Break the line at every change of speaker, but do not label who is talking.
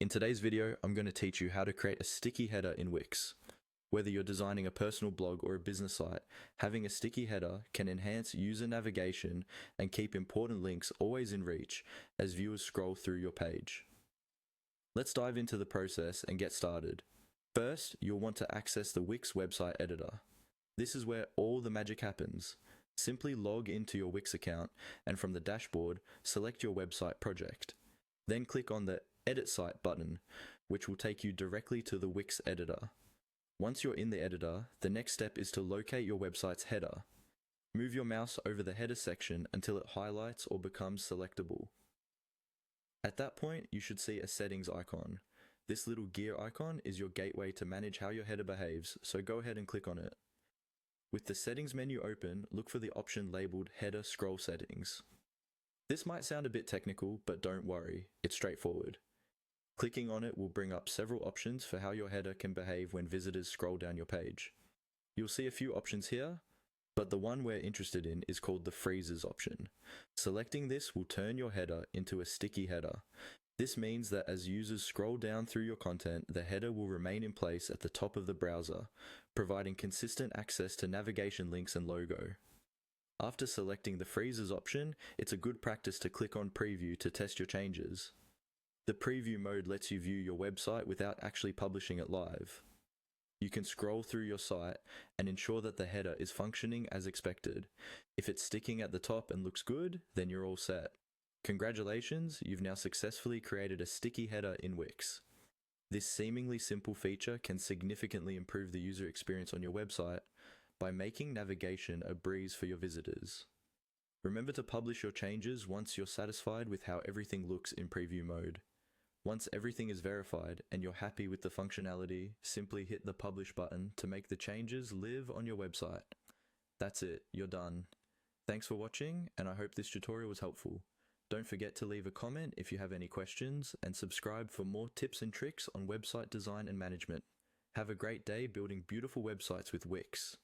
In today's video, I'm going to teach you how to create a sticky header in Wix. Whether you're designing a personal blog or a business site, having a sticky header can enhance user navigation and keep important links always in reach as viewers scroll through your page. Let's dive into the process and get started. First, you'll want to access the Wix website editor. This is where all the magic happens. Simply log into your Wix account and from the dashboard, select your website project. Then click on the Edit Site button, which will take you directly to the Wix editor. Once you're in the editor, the next step is to locate your website's header. Move your mouse over the header section until it highlights or becomes selectable. At that point, you should see a settings icon. This little gear icon is your gateway to manage how your header behaves, so go ahead and click on it. With the settings menu open, look for the option labeled Header Scroll Settings. This might sound a bit technical, but don't worry, it's straightforward. Clicking on it will bring up several options for how your header can behave when visitors scroll down your page. You'll see a few options here, but the one we're interested in is called the Freezes option. Selecting this will turn your header into a sticky header. This means that as users scroll down through your content, the header will remain in place at the top of the browser, providing consistent access to navigation links and logo. After selecting the Freezes option, it's a good practice to click on Preview to test your changes. The preview mode lets you view your website without actually publishing it live. You can scroll through your site and ensure that the header is functioning as expected. If it's sticking at the top and looks good, then you're all set. Congratulations, you've now successfully created a sticky header in Wix. This seemingly simple feature can significantly improve the user experience on your website by making navigation a breeze for your visitors. Remember to publish your changes once you're satisfied with how everything looks in preview mode. Once everything is verified and you're happy with the functionality, simply hit the Publish button to make the changes live on your website. That's it, you're done. Thanks for watching, and I hope this tutorial was helpful. Don't forget to leave a comment if you have any questions, and subscribe for more tips and tricks on website design and management. Have a great day building beautiful websites with Wix.